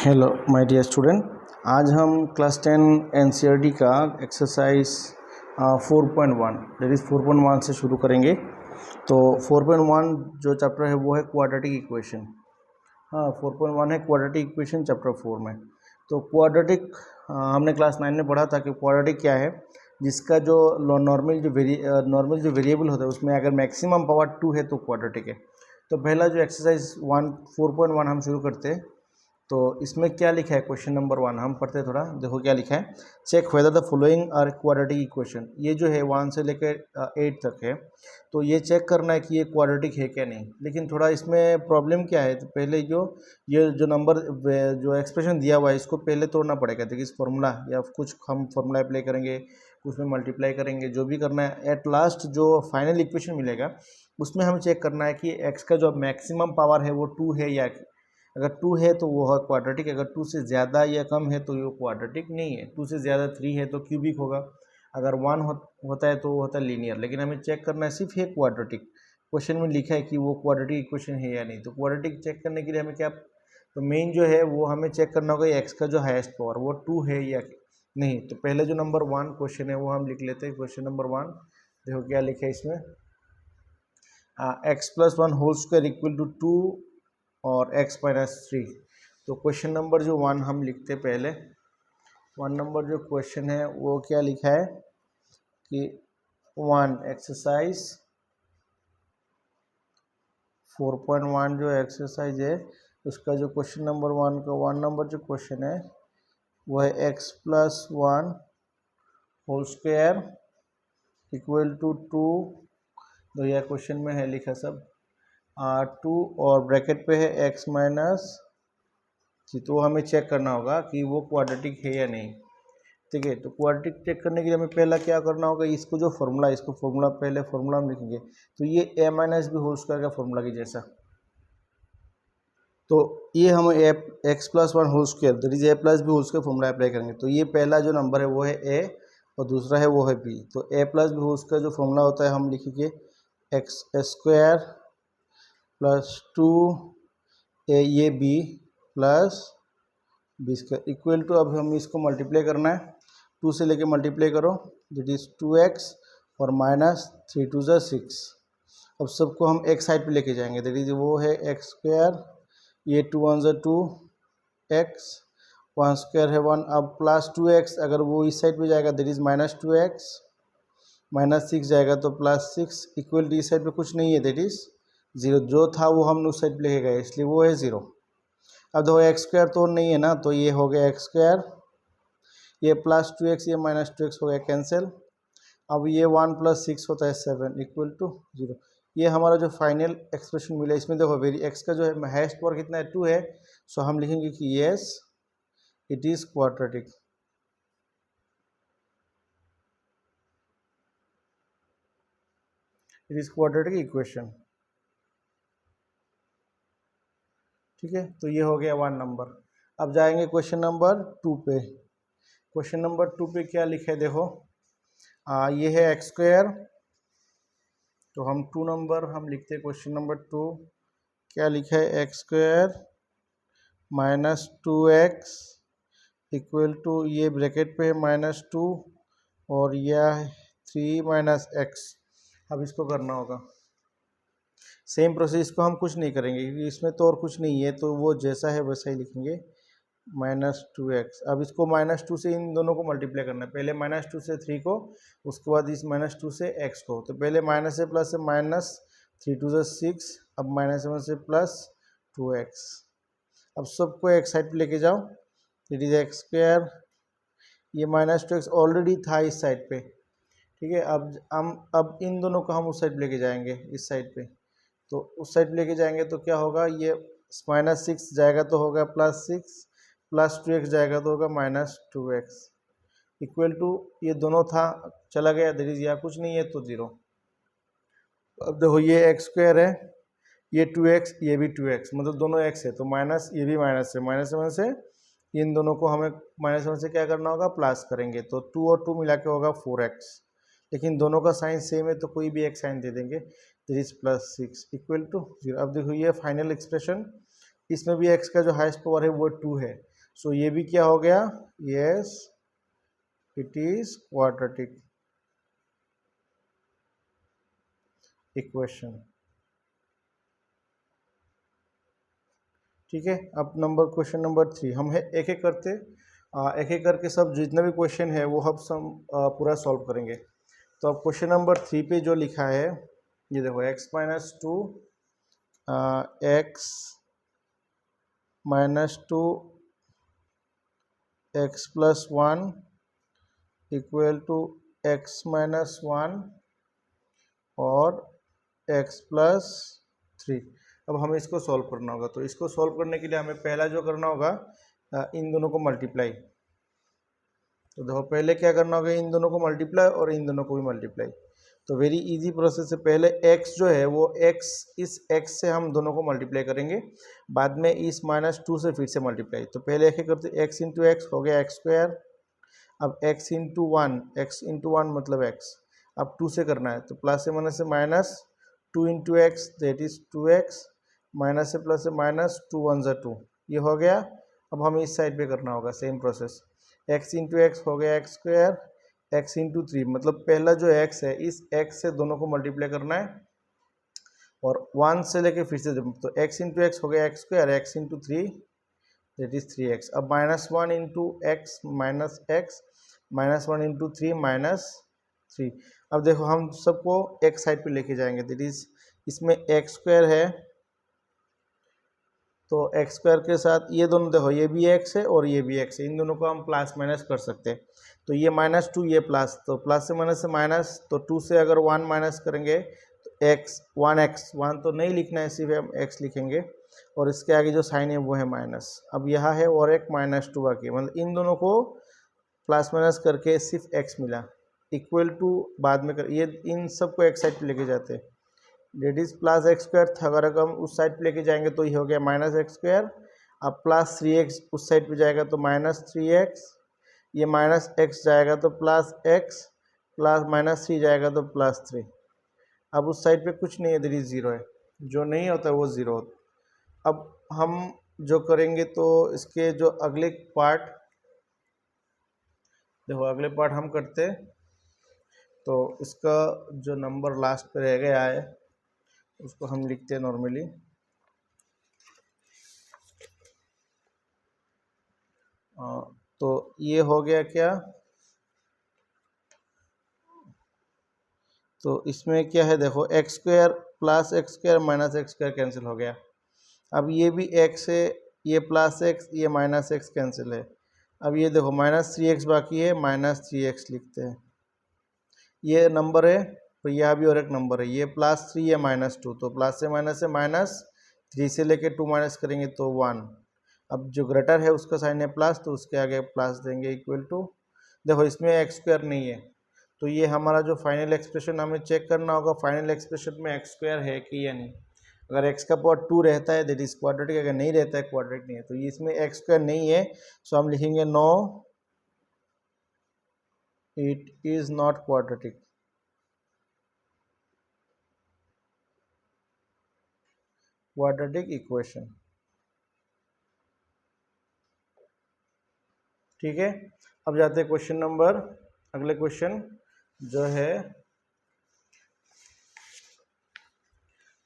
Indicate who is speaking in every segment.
Speaker 1: Hello my dear student, आज हम class 10 NCERT का एक्सरसाइज 4.1 दैट इज़ 4.1 से शुरू करेंगे। तो 4.1 जो चैप्टर है वो है क्वाड्रेटिक इक्वेशन। 4.1 है क्वाड्रेटिक इक्वेशन चैप्टर 4 में। तो क्वाड्रेटिक हमने क्लास 9 में पढ़ा था कि क्वाड्रेटिक क्या है, जिसका जो नॉर्मल जो वेरिएबल होता है उसमें अगर मैक्सिमम पावर 2 है तो क्वाड्रेटिक है। तो पहला जो एक्सरसाइज 4.1 हम शुरू करते हैं। तो इसमें क्या लिखा है, क्वेश्चन नंबर 1 हम पढ़ते हैं, थोड़ा देखो क्या लिखा है। Check whether the following are quadratic equation. ये जो है 1 से लेकर 8 तक है, तो ये चेक करना है कि ये क्वाड्रेटिक है क्या नहीं। लेकिन थोड़ा इसमें प्रॉब्लम क्या है, तो पहले ये जो नंबर जो एक्सप्रेशन दिया हुआ है इसको पहले तोड़ना पड़ेगा। देखिए इस फॉर्मूला या कुछ हम फॉर्मूला अप्लाई करेंगे, उसमें मल्टीप्लाई करेंगे, जो भी करना है। एट लास्ट जो फाइनल इक्वेशन मिलेगा उसमें हमें चेक करना है कि एक्स का जो मैक्सिमम पावर है वो 2 है, या अगर 2 है तो वो है क्वाड्रेटिक, अगर 2 से ज़्यादा या कम है तो ये क्वाड्रेटिक नहीं है। 2 से ज़्यादा 3 है तो क्यूबिक होगा, अगर 1 होता है तो वो होता है लीनियर। लेकिन हमें चेक करना है सिर्फ है क्वाड्रेटिक। क्वेश्चन में लिखा है कि वो क्वाड्रेटिक इक्वेशन है या नहीं। तो क्वाड्रेटिक चेक करने के लिए हमें क्या, तो मेन जो है वो हमें चेक करना होगा एक्स का जो हाईएस्ट पावर वो 2 है या नहीं। तो पहले जो नंबर 1 क्वेश्चन है वो हम लिख लेते हैं। क्वेश्चन नंबर 1 देखो क्या लिखा है इसमें, x plus 1 whole square equal to 2 और x माइनस 3। तो क्वेश्चन नंबर जो 1 हम लिखते पहले। 1 नंबर जो क्वेश्चन है वो क्या लिखा है कि 1 एक्सरसाइज 4.1 जो एक्सरसाइज है उसका जो क्वेश्चन नंबर 1 का 1 नंबर जो क्वेश्चन है वो है x plus 1 whole square equal to 2। तो यह क्वेश्चन में है लिखा सब 2 और ब्रैकेट पे है x माइनस 3। तो हमें चेक करना होगा कि वो क्वाड्रेटिक है या नहीं। ठीक है, तो क्वाड्रेटिक चेक करने के लिए हमें पहला क्या करना होगा, इसको जो फॉर्मूला, इसको फॉर्मूला पहले फॉर्मूला हम लिखेंगे। तो ये a minus B whole square का फॉर्मूला की जैसा। तो ये हम x plus 1 whole square that is a plus B whole square formula apply करेंगे। तो ये पहला जो नंबर है वो है a और दूसरा है वो है b। तो a plus B whole square जो फॉर्मूला होता है हम लिखेंगे एक्स स्क्वायर प्लस 2 ए ये b plus B square equal to, अब हम इसको मल्टीप्लाई करना है, 2 से लेके मल्टीप्लाई करो दैट इज 2x और माइनस 3 2 ज़ा 6। अब सबको हम एक साइड पे लेके जाएंगे, दैट इज वो है एक्स स्क्वायर, ये 2 1 ज़ा 2 x, 1 स्क्वायर है 1, अब प्लस 2x, अगर वो इस साइड पे जाएगा that is minus 2x, minus 6 जाएगा तो प्लस 6 इक्वल टू इस साइड पे कुछ नहीं है दैट इज 0। जो था वो हम उस साइड पे लेके गए इसलिए वो है 0। अब देखो एक्स स्क्वायर तो नहीं है ना, तो ये हो गया एक्स स्क्वायर, ये प्लस 2x, ये माइनस 2x हो गया कैंसिल। अब ये 1 प्लस 6 होता है 7 इक्वल टू 0। ये हमारा जो फाइनल एक्सप्रेशन मिला, इसमें देखो वेरी एक्स का जो है हाईएस्ट पावर कितना है 2 है। सो हम लिखेंगे कि yes it is quadratic. It is quadratic equation. ठीक है, तो ये हो गया 1 नंबर। अब जाएंगे क्वेश्चन नंबर 2 पे। क्वेश्चन नंबर 2 पे क्या लिखा है देखो, ये है एक्स स्क्वायर। तो हम 2 नंबर हम लिखते हैं क्वेश्चन नंबर 2। क्या लिखा है, x square minus 2x equal to, ये ब्रैकेट पे है माइनस 2 और यह 3 माइनस x। अब इसको करना होगा सेम प्रोसेस को, हम कुछ नहीं करेंगे क्योंकि इसमें तो और कुछ नहीं है, तो वो जैसा है वैसा ही लिखेंगे माइनस 2x। अब इसको माइनस 2 से इन दोनों को मल्टीप्लाई करना है, पहले माइनस 2 से 3 को, उसके बाद इस माइनस 2 से x को। तो पहले माइनस से प्लस से माइनस 3 2 ज़ा 6, अब माइनस 1 से प्लस 2x। अब सबको एक साइड पे लेके जाओ, इट इज एक्स स्क्वायर, ये माइनस 2x ऑलरेडी था इस साइड पे। ठीक है, अब इन दोनों को हम उस साइड लेके जाएंगे, इस साइड पे। तो उस साइड लेके जाएंगे तो क्या होगा, ये माइनस 6 जाएगा तो होगा प्लस 6, प्लस 2x जाएगा तो होगा माइनस 2x इक्वल टू, ये दोनों था चला गया दैट इज, यहाँ कुछ नहीं है तो 0। अब देखो ये एक्स स्क्वायर है, ये 2x, ये भी 2x, मतलब दोनों x है, तो माइनस, ये भी माइनस है, माइनस 1 से इन दोनों को हमें माइनस 1 से क्या करना होगा, प्लस करेंगे। तो 2 और 2 मिला के होगा 4x, लेकिन दोनों का साइन सेम है तो कोई भी एक साइन दे देंगे, this is plus 6 equal to 0। अब देखो ये फाइनल एक्सप्रेशन, इसमें भी x का जो हाईएस्ट पावर है वो 2 है। सो ये भी क्या हो गया, yes it is quadratic equation. ठीक है, अब क्वेश्चन नंबर 3 हम है एक एक करते एक एक करके सब जितने भी क्वेश्चन है वो हम सब पूरा सॉल्व करेंगे। तो अब क्वेश्चन नंबर 3 पे जो लिखा है ये देखो, x minus two x minus two x plus one equal to x minus one और x प्लस थ्री। अब हमें इसको सॉल्व करना होगा। तो इसको सॉल्व करने के लिए हमें पहला जो करना होगा इन दोनों को मल्टीप्लाई। तो देखो पहले क्या करना होगा, इन दोनों को मल्टीप्लाई और इन दोनों को भी मल्टीप्लाई। तो वेरी इजी प्रोसेस है, पहले x जो है वो x, इस x से हम दोनों को मल्टीप्लाई करेंगे, बाद में इस -2 से फिर से मल्टीप्लाई। तो पहले एक करते x इंटू एक्स हो गया x स्क्वायर। अब x into one, x into one मतलब x। अब 2 से करना है तो प्लस से माइनस से minus, 2 into x that is 2x, minus से प्लस से माइनस, 2 वन ज़ा 2, ये हो गया। अब हमें इस साइड पे करना होगा same process, x into x हो गया x square, x into three मतलब पहला जो x है इस x से दोनों को मल्टीप्लाई करना है और 1 से लेके फिर से तो x इंटू एक्स हो गया x square, x into three that is 3x। अब -1 into x minus x, -1 into three minus three. अब देखो हम सबको एक साइड पे लेके जाएंगे, दैट इज इसमें x स्क्वायर है तो एक्स स्क्वायर के साथ ये दोनों देखो, ये भी x है और ये भी x है, इन दोनों को हम प्लस माइनस कर सकते हैं। तो ये -2 ये प्लस, तो प्लस से माइनस, तो 2 से अगर 1 माइनस करेंगे तो x 1x, 1 तो नहीं लिखना है, सिर्फ हम x लिखेंगे और इसके आगे जो साइन है वो है माइनस। अब यहाँ है और एक -2 बाकी, मतलब इन दोनों को प्लस माइनस करके सिर्फ x मिला, इक्वल टू बाद में कर, ये इन सबको एक साइड पे लेके जाते हैं, that is plus x square था, अगर हम उस साइड पे लेके जाएंगे तो ये हो गया -x स्क्वायर। अब प्लस 3x उस साइड पे जाएगा तो -3x, ये -x जाएगा तो +x, प्लस -3 जाएगा तो +3। अब उस साइड पे कुछ नहीं है, दैट इज 0 है, जो नहीं होता वो 0 होता। अब हम जो करेंगे तो इसके जो अगले पार्ट देखो, अगले पार्ट हम करते तो इसका जो नंबर लास्ट पे रह गया है उसको हम लिखते हैं नॉर्मली। तो ये हो गया क्या, तो इसमें क्या है देखो, x square plus x square minus x square cancel हो गया। अब ये भी x है, ये प्लस एक्स, ये माइनस एक्स कैंसिल है। अब ये देखो -3x बाकी है, -3x लिखते हैं। ये नंबर है तो यह भी और एक नंबर है, ये +3 है -2, तो प्लस से -3 से लेके 2 माइनस करेंगे तो 1। अब जो ग्रेटर है उसका साइन है प्लस, तो उसके आगे प्लस देंगे इक्वल टू। देखो इसमें एक्स स्क्वायर नहीं है, तो ये हमारा जो फाइनल एक्सप्रेशन हमें चेक करना होगा, फाइनल एक्सप्रेशन में एक्स स्क्वायर है कि या नहीं। अगर एक्स का पावर 2 रहता है दैट इज क्वाड्रेटिक, अगर नहीं रहता है क्वाड्रेटिक नहीं है। तो ये इसमें एक्स स्क्वायर नहीं है, सो हम लिखेंगे no it is not quadratic. Quadratic equation, ठीक है। अब जाते हैं क्वेश्चन नंबर, अगले क्वेश्चन जो है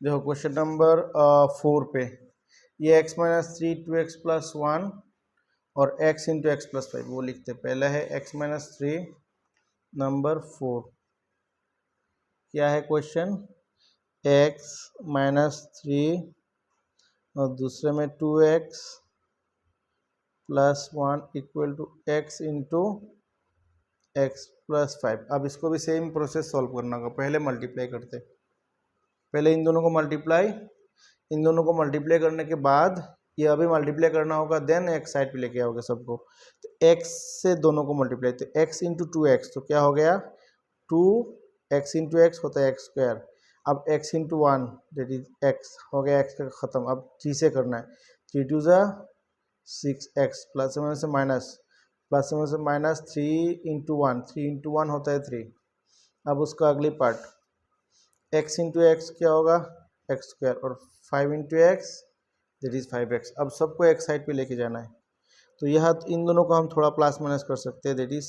Speaker 1: देखो क्वेश्चन नंबर 4 पे, ये x माइनस 3 2x प्लस 1 और x इंटू एक्स प्लस 5 वो लिखते हैं। पहला है x माइनस 3, नंबर 4 क्या है क्वेश्चन, x माइनस 3 और दूसरे में 2x plus 1 equal to x into x plus 5। अब इसको भी सेम प्रोसेस सॉल्व करना होगा, पहले मल्टीप्लाई करते, पहले इन दोनों को मल्टीप्लाई, इन दोनों को मल्टीप्लाई करने के बाद ये अभी मल्टीप्लाई करना होगा, देन एक साइड पे लेके आओगे सबको। तो x से दोनों को मल्टीप्लाई, तो x इंटू 2x तो क्या हो गया 2x इंटू एक्स होता है x स्क्वायर। अब x into 1 that is x हो गया, x का ख़त्म। अब 3 से करना है, 3 2 ज़ा 6x प्लस से माइनस, प्लस से माइनस 3 इंटू 1, 3 इंटू 1 होता है 3। अब उसका अगली पार्ट x इंटू एक्स क्या होगा एक्स स्क्वायर और 5 into x that is 5x। अब सबको एक साइड पे लेके जाना है, तो यह इन दोनों को हम थोड़ा प्लस माइनस कर सकते हैं, that is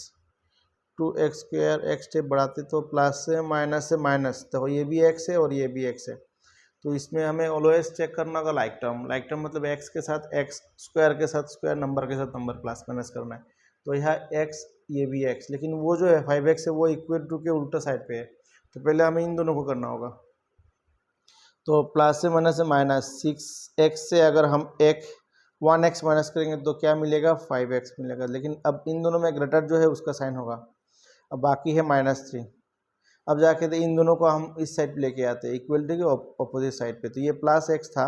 Speaker 1: 2x² x step बढ़ाते तो प्लस से माइनस, तो ये भी x है और ये भी x है। तो इसमें हमें ऑलवेज चेक करना होगा लाइक टर्म मतलब x के साथ x, स्क्वायर के साथ स्क्वायर, नंबर के साथ नंबर प्लस माइनस करना है। तो यह x, ये भी x, लेकिन वो जो है 5x है वो इक्वल टू के उल्टा साइड पे है, तो पहले हमें इन दोनों को करना होगा। तो प्लस से माइनस 6x से अगर हम 1x माइनस करेंगे तो क्या मिलेगा, 5x मिलेगा। लेकिन अब इन दोनों में ग्रेटर जो है उसका साइन होगा। अब बाकी है -3। अब जाके तो इन दोनों को हम इस साइड पे लेके आते हैं, इक्वलिटी के अपोजिट साइड पे। तो ये +x था,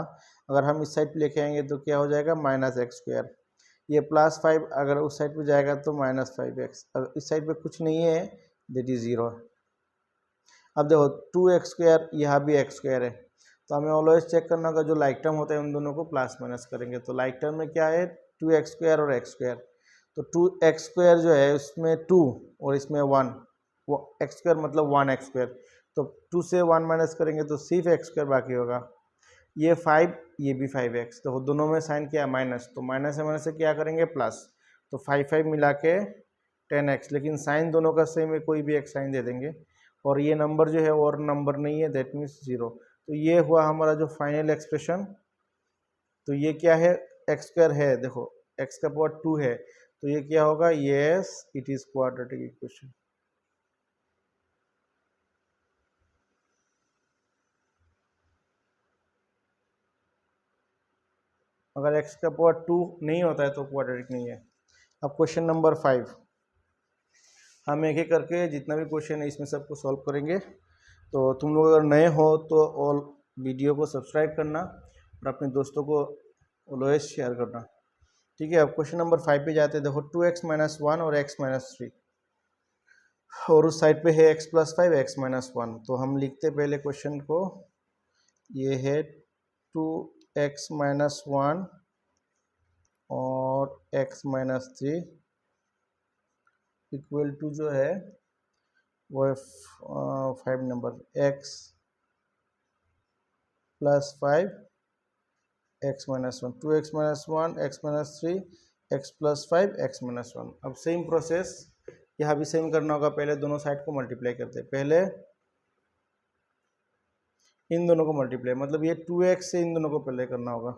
Speaker 1: अगर हम इस साइड पे लेके आएंगे तो क्या हो जाएगा, -x²। ये +5 अगर उस साइड पे जाएगा तो -5x। अगर इस साइड पे कुछ नहीं है, दैट इज 0। अब देखो 2x², यहाँ भी x² है, तो हमें ऑलवेज चेक करना होगा जो लाइक टर्म होता है उन दोनों को प्लस माइनस करेंगे। तो लाइक टर्म में क्या है, 2x² और x²। तो 2x² जो है उसमें 2 और इसमें 1, वो x² मतलब 1x²। तो 2 से 1 माइनस करेंगे तो सिर्फ x² बाकी होगा। ये 5, ये भी 5x, तो दोनों में साइन क्या है, माइनस। तो माइनस से माइनस से क्या करेंगे, प्लस। तो 5 मिला के 10x, लेकिन साइन दोनों का सेम है, कोई भी एक साइन दे देंगे। और ये नंबर जो है और नंबर नहीं है, दैट मीन्स 0। तो ये हुआ हमारा जो फाइनल एक्सप्रेशन। तो ये क्या है, x² है, देखो x का पावर 2 है, तो ये क्या होगा, yes it is quadratic equation. अगर x का पावर 2 नहीं होता है तो क्वाड्रेटिक नहीं है। अब क्वेश्चन नंबर 5, हम एक एक करके जितना भी क्वेश्चन है इसमें सबको सॉल्व करेंगे। तो तुम लोग अगर नए हो तो ऑल वीडियो को सब्सक्राइब करना और अपने दोस्तों को ऑलवेज शेयर करना, ठीक है। अब क्वेश्चन नंबर 5 पे जाते हैं। देखो 2x - 1 और x - 3, और उस साइड पे है x + 5 x - 1। तो हम लिखते पहले क्वेश्चन को, ये है 2x - 1 और x - 3 इक्वल टू जो है वो है 5 number, x + 5 x - 1, 2x - 1 x - 3 x + 5 x - 1। अब सेम प्रोसेस यहाँ भी सेम करना होगा। पहले दोनों साइड को मल्टीप्लाई करते हैं, पहले इन दोनों को मल्टीप्लाई, मतलब ये 2x से इन दोनों को पहले करना होगा।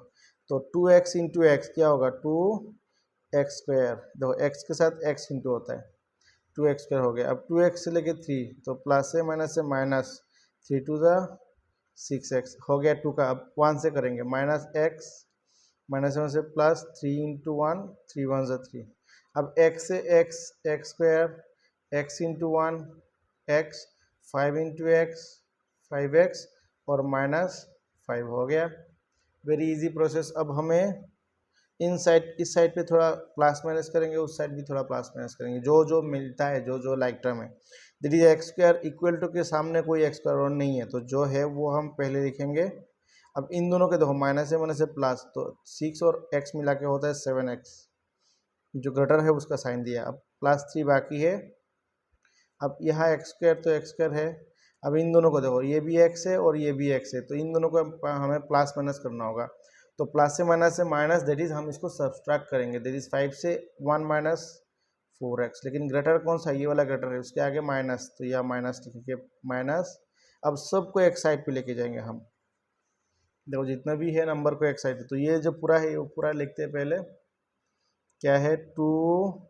Speaker 1: तो 2x × x क्या होगा, 2x²। देखो x के साथ x इंटू होता है, 2x² हो गया। अब 2x से लेके 3, तो प्लस से माइनस 3 × 2 = 6x हो गया 2 का। अब 1 से करेंगे, -x -1 से प्लस 3 × 1 3 × 1 = 3। अब x से x² x × 1 x 5 × x 5x और -5 हो गया। Very easy process. अब हमें इन साइड, इस साइड पे थोड़ा प्लस माइनस करेंगे, उस साइड भी थोड़ा प्लस माइनस करेंगे, जो जो मिलता है, जो जो लाइक टर्म है। That is x² equal to के सामने कोई x² और नहीं है, तो जो है वो हम पहले लिखेंगे। अब इन दोनों के देखो माइनस से प्लस, तो 6 और x मिला के होता है 7x, जो ग्रेटर है उसका साइन दिया। अब +3 बाकी है। अब यहाँ x² तो x² है। अब इन दोनों को देखो, ये भी x है और ये भी x है, तो इन दोनों को हमें प्लस माइनस करना होगा। तो प्लस से माइनस दैट इज हम इसको सब्सट्रैक्ट करेंगे, दैट इज 5 से 1 - 4x। लेकिन ग्रेटर कौन सा, ये वाला ग्रेटर है, उसके आगे माइनस, तो यह माइनस लिखेंगे, माइनस। अब सबको एक साइड पे लेके जाएंगे हम, देखो जितना भी है नंबर को एक साइड पे। तो ये जो पूरा है वो पूरा लिखते हैं पहले, क्या है 2x²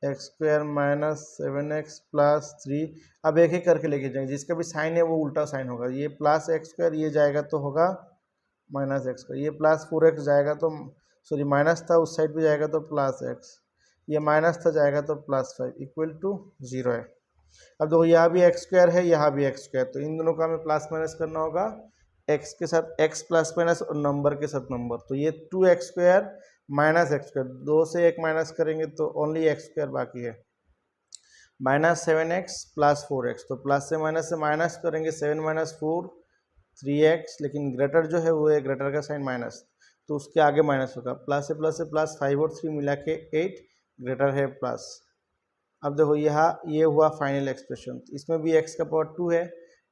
Speaker 1: - 7x + 3। अब एक एक करके लेके जाएंगे, जिसका भी साइन है वो उल्टा साइन होगा। ये +x², ये जाएगा तो होगा -x²। ये +4x जाएगा तो, सॉरी माइनस था उस साइड पे जाएगा तो +x, ये माइनस था जाएगा तो +5 इक्वल टू 0 है। अब देखो यहाँ भी x² है, यहाँ भी x², तो इन दोनों का हमें प्लस माइनस करना होगा, x के साथ x प्लस माइनस और नंबर के साथ नंबर। तो ये 2x² - x², 2 से 1 माइनस करेंगे तो ओनली x² बाकी है, -7x + 4x। तो प्लस से माइनस करेंगे, 7 - 4 3x, लेकिन ग्रेटर जो है वो है, ग्रेटर का साइन माइनस, तो उसके आगे माइनस होगा। प्लस से प्लस 5 और 3 मिला के 8, ग्रेटर है प्लस। अब देखो यहाँ ये हुआ फाइनल एक्सप्रेशन, इसमें भी x का पावर 2 है,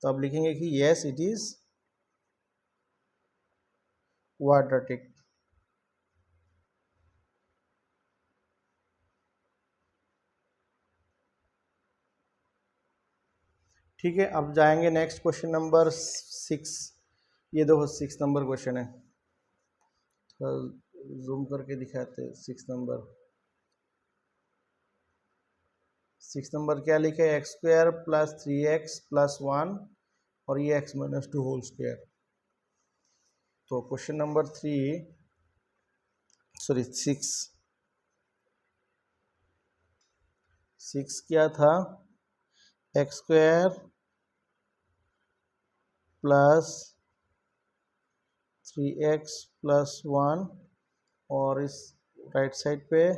Speaker 1: तो अब लिखेंगे कि यस इट इज क्वाड्रेटिक। ठीक है, अब जाएंगे नेक्स्ट क्वेश्चन नंबर 6। ये देखो 6 नंबर क्वेश्चन है, थोड़ा जूम करके दिखाते हैं। 6 नंबर क्या लिखा है, x square plus 3x plus 1 और ये x माइनस 2 होल स्क्वायर। तो क्वेश्चन नंबर 6 क्या था, x square plus 3x plus 1 और इस राइट साइड पे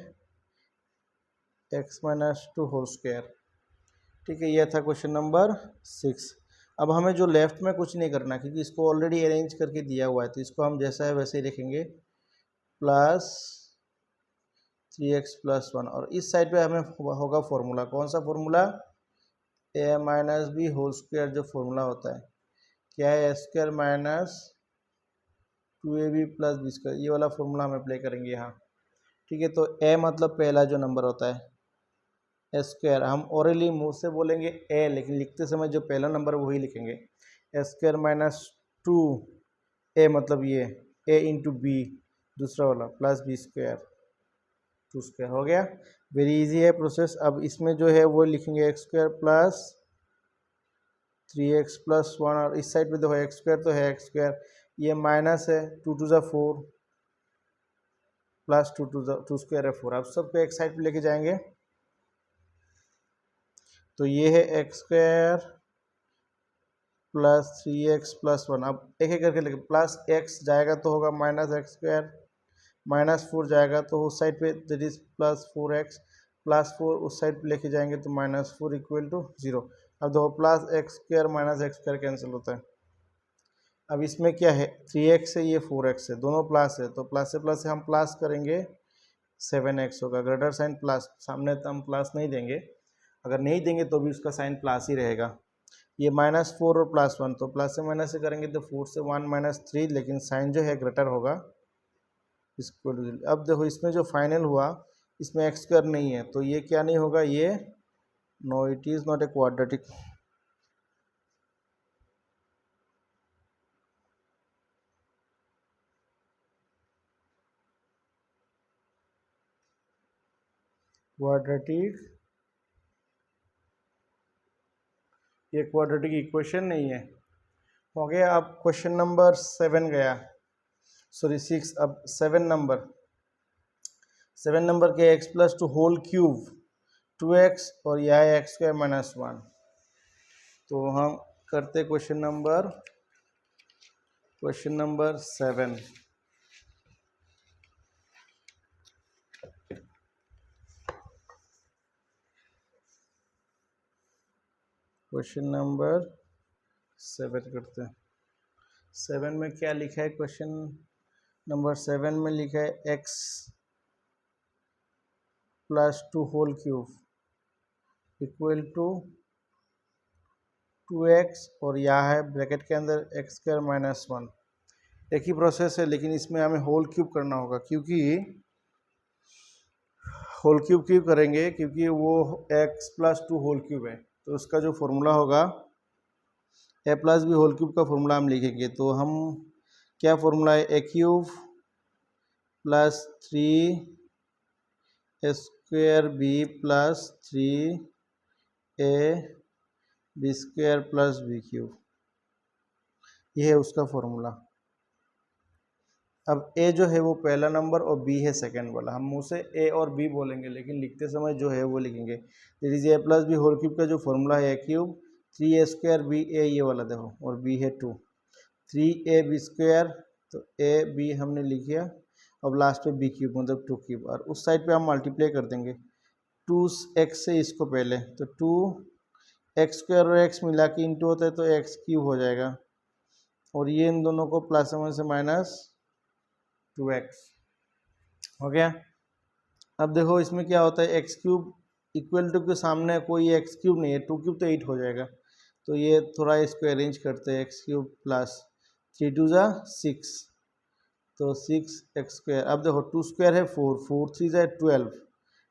Speaker 1: x माइनस 2 होल स्क्वायर। ठीक है, यह था क्वेश्चन नंबर 6। अब हमें जो लेफ्ट में कुछ नहीं करना क्योंकि इसको ऑलरेडी अरेंज करके दिया हुआ है, तो इसको हम जैसा है वैसे ही लिखेंगे, प्लस 3x प्लस 1 और इस साइड पे हमें होगा फॉर्मूला। कौन सा formula, a minus B whole square जो फॉर्मूला होता है, क्या है, A square minus 2ab plus B square, ये वाला फॉर्मूला हम अप्लाई करेंगे यहाँ। ठीक है, तो a मतलब पहला जो नंबर होता है, ए स्क्वायर, हम ओरली मुंह से बोलेंगे ए, लेकिन लिखते समय जो पहला नंबर वही लिखेंगे, ए स्क्वायर माइनस 2 ए मतलब ये ए इंटू बी दूसरा वाला प्लस बी स्क्वायर 2 स्क्वायर। हो गया, वेरी इजी है प्रोसेस। अब इसमें जो है वो लिखेंगे x square plus 3x plus 1 और इस साइड पे देखो एक्स स्क्वायर तो है एक्स स्क्वायर, ये माइनस है 2 टू ज़ा 4 प्लस 2 स्क्वायर है 4। अब सबको एक साइड पे लेके जाएंगे, तो ये है x square plus 3x plus 1। अब एक एक करके लेके, प्लस x जाएगा तो होगा माइनस एक्स स्क्वायर, माइनस 4 जाएगा तो उस साइड पे that is plus 4x, plus 4 उस साइड पे लेके जाएंगे तो माइनस 4 इक्वल टू 0। अब देखो plus x square minus x square cancel होता है। अब इसमें क्या है, 3x है, ये 4x है, दोनों प्लस है, तो प्लस से हम प्लस करेंगे 7x होगा, ग्रेटर साइन प्लस, सामने तो हम प्लस नहीं देंगे, अगर नहीं देंगे तो भी उसका साइन प्लस ही रहेगा। ये माइनस 4 और प्लस 1, तो प्लस से माइनस से करेंगे तो 4 से 1 माइनस 3, लेकिन साइन जो है ग्रेटर होगा इसको। अब देखो इसमें जो फाइनल हुआ इसमें एक्स स्क्वायर नहीं है, तो ये क्या नहीं होगा, ये no it is not a quadratic. ये क्वाड्रेटिक इक्वेशन नहीं है। हो गया, अब क्वेश्चन नंबर 7 गया, सॉरी 6। अब 7 नंबर के x plus 2 whole cube 2x और यह है एक्स स्क्वायर माइनस 1। तो हम करते क्वेश्चन नंबर 7। क्वेश्चन नंबर 7 करते हैं। 7 में क्या लिखा है, क्वेश्चन नंबर 7 में लिखा है x plus 2 whole cube equal to 2x और यह है ब्रैकेट के अंदर एक्स स्क्वायर माइनस 1। एक ही प्रोसेस है, लेकिन इसमें हमें होल क्यूब करना होगा, क्योंकि होल क्यूब क्यों करेंगे, क्योंकि वो x प्लस 2 होल क्यूब है, तो उसका जो फॉर्मूला होगा A plus B whole cube का फॉर्मूला हम लिखेंगे। तो हम क्या फॉर्मूला है, ए cube plus 3 square B plus 3 A B square plus B cube, ये है उसका फॉर्मूला। अब ए जो है वो पहला नंबर और बी है सेकंड वाला, हम मुँह से ए और बी बोलेंगे, लेकिन लिखते समय जो है वो लिखेंगे। That is a plus B whole cube का जो फॉर्मूला है, ए क्यूब 3 स्क्वायर बी ए, ये वाला देखो, और बी है 2, 3 बी स्क्वायर, तो ए बी हमने लिख दिया, अब लास्ट पे बी क्यूब मतलब 2 क्यूब, और उस साइड पे हम मल्टीप्लाई कर देंगे 2x से इसको पहले, तो 2x स्क्वायर और x मिला के इंटू होता है तो x क्यूब हो जाएगा, और ये इन दोनों को प्लस में से माइनस 2x हो गया। अब देखो इसमें क्या होता है, x क्यूब इक्वल टू के सामने कोई x क्यूब नहीं है, 2 क्यूब तो 8 हो जाएगा, तो ये थोड़ा इसको अरेंज करते हैं, x क्यूब प्लस 3 2 ज़ा 6, तो 6x स्क्वायर। अब देखो 2 स्क्वायर है 4, 4 3 ज़ा 12,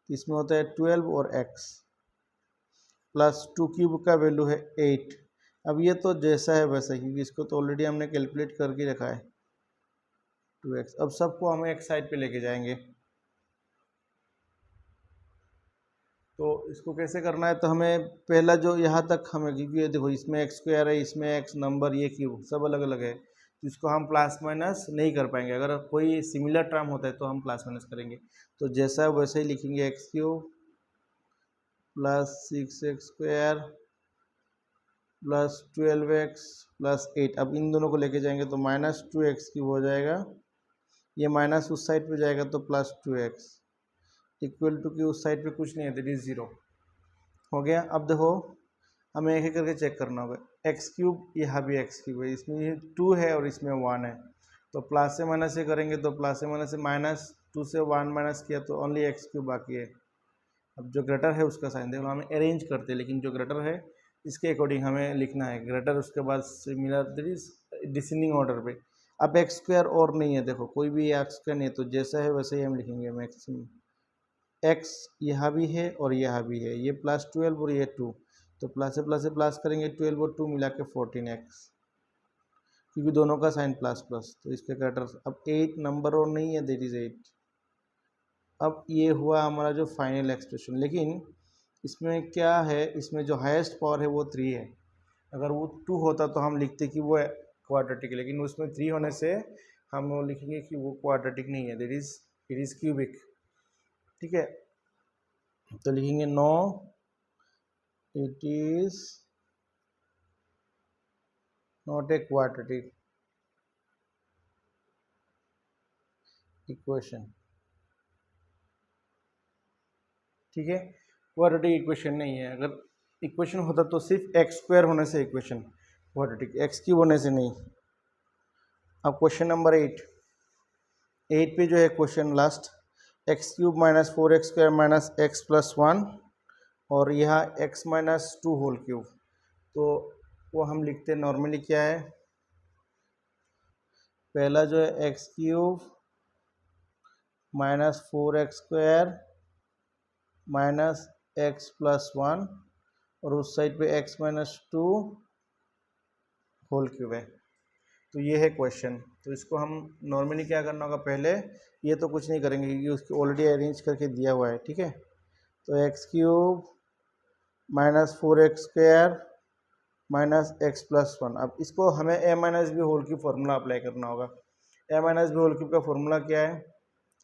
Speaker 1: इसमें होता है 12 और x प्लस 2 क्यूब का वैल्यू है 8, अब ये तो जैसा है वैसा ही, क्योंकि इसको तो ऑलरेडी हमने कैलकुलेट करके रखा है 2x। अब सबको हमें एक साइड पे लेके जाएंगे। तो इसको कैसे करना है, तो हमें पहला जो यहाँ तक हमें, क्योंकि ये देखो इसमें एक्स स्क्वायर है, इसमें एक्स नंबर, ये क्यूब सब अलग अलग है, तो इसको हम प्लस माइनस नहीं कर पाएंगे। अगर कोई सिमिलर टर्म होता है तो हम प्लस माइनस करेंगे। तो जैसा है वैसे ही लिखेंगे, x cube plus 6x square plus 12x plus 8। अब इन दोनों को लेके जाएंगे तो माइनस 2x क्यूब हो जाएगा, ये माइनस उस साइड पे जाएगा तो प्लस 2x इक्वल टू की उस साइड पे कुछ नहीं है, दैट इज 0 हो गया। अब देखो हमें एक एक करके चेक करना होगा, एक्स क्यूब यहाँ भी एक्स क्यूब है, इसमें ये 2 है और इसमें 1 है, तो प्लस से माइनस से करेंगे तो प्लस से माइनस से माइनस 2 से 1 माइनस किया तो ओनली एक्स क्यूब बाकी है। अब जो ग्रेटर है उसका साइन देखो, हमें अरेंज करते हैं, लेकिन जो ग्रेटर है इसके अकॉर्डिंग हमें लिखना है ग्रेटर, उसके बाद similar that is descending order पे। अब एक्स स्क्वायर और नहीं है, देखो कोई भी एक्स स्क्वायर नहीं है, तो जैसा है वैसे ही हम लिखेंगे मैक्सिमम। एक्स यहाँ भी है और यहाँ भी है, ये +12 और ये 2, तो प्लस से प्लस से प्लस करेंगे, 12 और 2 मिला के 14x, क्योंकि दोनों का साइन प्लस प्लस, तो इसके कटर। अब 8 नंबर और नहीं है, दैट इज 8। अब ये हुआ हमारा जो फाइनल एक्सप्रेशन, लेकिन इसमें क्या है, इसमें जो हाईएस्ट पावर है वो 3 है। अगर वो 2 होता तो हम लिखते कि वो क्वाड्रेटिक है, लेकिन उसमें 3 होने से हम वो लिखेंगे कि वो क्वाड्रेटिक नहीं है, that is it is cubic. ठीक है, तो लिखेंगे no it is not a quadratic equation. ठीक है, क्वाड्रेटिक इक्वेशन नहीं है। अगर इक्वेशन होता तो सिर्फ एक्स स्क्वायर होने से इक्वेशन क्वाड्रेटिक, एक्स क्यूब होने से नहीं। अब क्वेश्चन नंबर 8 पे जो है question last, x cube minus 4x square minus X plus 1 और यहाँ x माइनस 2 होल क्यूब, तो वो हम लिखते हैं नॉर्मली क्या है, पहला जो है x cube minus 4x square minus X plus 1 और उस साइड पे x माइनस 2 होल क्यूब है। तो ये है क्वेश्चन। तो इसको हम नॉर्मली क्या करना होगा, पहले ये तो कुछ नहीं करेंगे क्योंकि उसकी ऑलरेडी अरेंज करके दिया हुआ है। ठीक है, तो X cube minus 4x square minus X plus 1। अब इसको हमें A minus B whole cube formula apply करना होगा। A minus B whole cube का फॉर्मूला क्या है,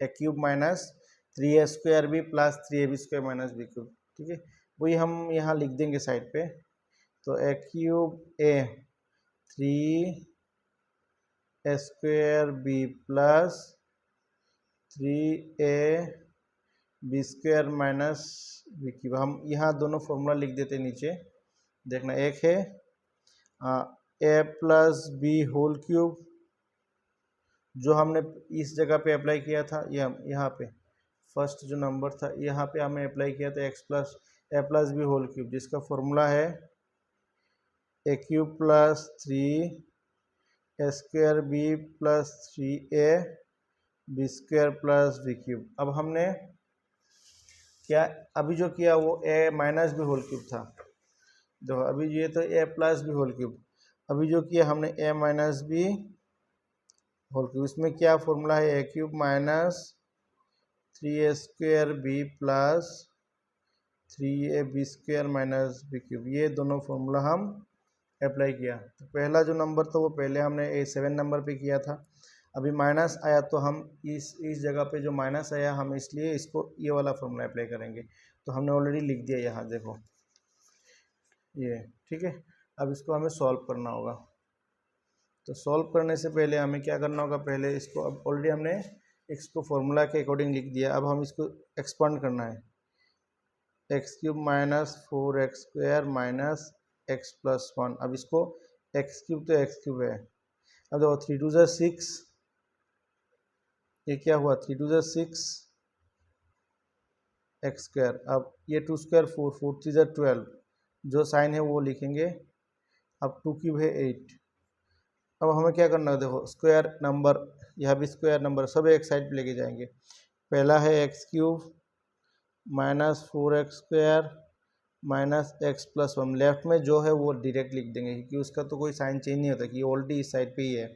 Speaker 1: ए cube minus 3a square B plus 3ab square minus B cube. ठीक है, वही हम यहाँ लिख देंगे साइड पे। तो a cube a 3a square B plus 3a B square minus B cube. हम यहाँ दोनों फॉर्मूला लिख देते नीचे, देखना। एक है ए प्लस बी होल क्यूब, जो हमने इस जगह पे अप्लाई किया था, यहाँ पे फर्स्ट जो नंबर था यहाँ पे हमने अप्लाई किया था A plus B whole cube, जिसका फॉर्मूला है ए cube plus 3 A square B plus 3a B square plus B cube. अब हमने क्या अभी जो किया वो A minus B whole cube था, देखो अभी ये तो A plus B whole cube, अभी जो किया हमने A minus B whole cube. इसमें क्या फॉर्मूला है, ए cube minus 3a square B plus 3a B square minus B cube, ये दोनों फॉर्मूला हम अप्लाई किया। तो पहला जो नंबर था वो पहले हमने A7 नंबर पे किया था, अभी माइनस आया तो हम इस जगह पे जो माइनस आया हम इसलिए इसको ये वाला फॉर्मूला अप्लाई करेंगे। तो हमने ऑलरेडी लिख दिया यहाँ, देखो ये। ठीक है, अब इसको हमें सॉल्व करना होगा। तो सॉल्व करने से पहले हमें क्या करना होगा, पहले इसको, अब ऑलरेडी हमने इसको फॉर्मूला के अकॉर्डिंग लिख दिया, अब हम इसको एक्सपांड करना है। X cube minus 4x square minus X plus 1। अब इसको एक्स क्यूब तो एक्स क्यूब है, अब देखो 3 2 6, ये क्या हुआ 3 2 6 एक्स स्क्वायर। अब ये 2 स्क्वायर 4 4 3 12, जो साइन है वो लिखेंगे। अब 2 क्यूब है 8। अब हमें क्या करना है, देखो स्क्वायर नंबर, यहाँ भी स्क्वायर नंबर, सब एक साइड पे लेके जाएंगे। पहला है x cube minus 4x square minus X plus one, left में जो है वो डायरेक्ट लिख देंगे क्योंकि उसका तो कोई साइन चेंज नहीं होता कि ऑलरेडी इस साइड पे ही है।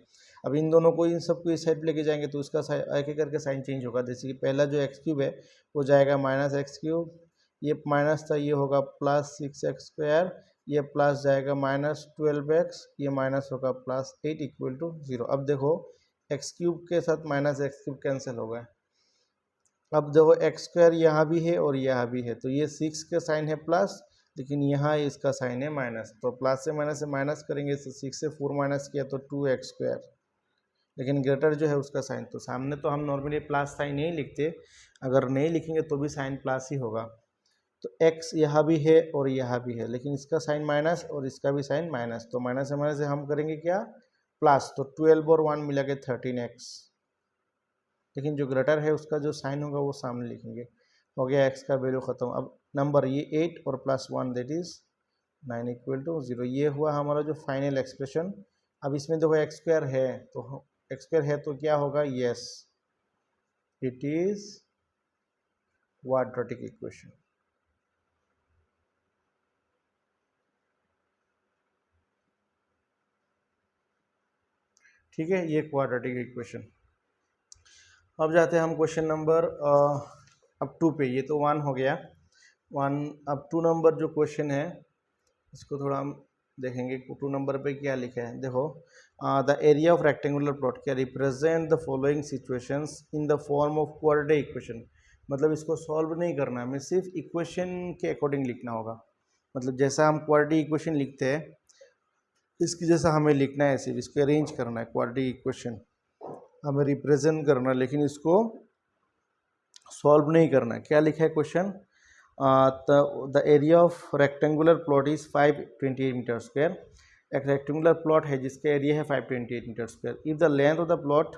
Speaker 1: अब इन दोनों को, इन सबको इस साइड पे लेके जाएंगे तो उसका एक एक करके साइन चेंज होगा। जैसे कि पहला जो एक्स क्यूब है वो जाएगा माइनस एक्स क्यूब, ये माइनस था ये होगा प्लस 6x², ये प्लस जाएगा माइनस 12x, ये माइनस होगा प्लस 8 इक्वल टू 0। अब देखो एक्स क्यूब के साथ माइनस एक्स क्यूब कैंसिल हो गए। अब देखो x² यहाँ भी है और यहाँ भी है, तो ये 6 का साइन है प्लस, लेकिन यहाँ इसका साइन है माइनस, तो प्लस से माइनस करेंगे तो 6 से 4 माइनस किया तो 2x², लेकिन ग्रेटर जो है उसका साइन, तो सामने तो हम नॉर्मली प्लस साइन नहीं लिखते, अगर नहीं लिखेंगे तो भी साइन प्लस ही होगा। तो x यहाँ भी है और यहाँ भी है, लेकिन इसका साइन माइनस और इसका भी साइन माइनस, तो माइनस से हम करेंगे क्या, प्लस, तो 12 और 1 मिला के 13x, लेकिन जो ग्रेटर है उसका जो साइन होगा वो सामने लिखेंगे। हो गया x का वैल्यू खत्म। अब नंबर ये 8 और plus 1 that is 9 equal to 0, ये हुआ हमारा जो फाइनल एक्सप्रेशन। अब इसमें देखो x² है, तो x² है तो क्या होगा, yes it is quadratic equation. ठीक है, ये क्वाड्रेटिक इक्वेशन। अब जाते हैं हम क्वेश्चन नंबर अब 2 पे, ये तो 1 हो गया 1। अब 2 नंबर जो क्वेश्चन है इसको थोड़ा हम देखेंगे। 2 नंबर पे क्या लिखा है, देखो the area of rectangular plot क्या represent the following situations in the form of quadratic equation. मतलब इसको सॉल्व नहीं करना है, हमें सिर्फ इक्वेशन के अकॉर्डिंग लिखना होगा। मतलब जैसा हम क्वाड्रेटिक इक्वेशन लिखते हैं इसकी जैसा हमें लिखना है, सिर्फ इसको अरेंज करना है। क्वाड्रेटिक इक्वेशन हमें रिप्रेजेंट करना, लेकिन इसको सॉल्व नहीं करना है। क्या लिखा है question, the area of rectangular plot is 528 metre square. एक रेक्टेंगुलर प्लॉट है जिसका एरिया है 528 metre square. If the length of the plot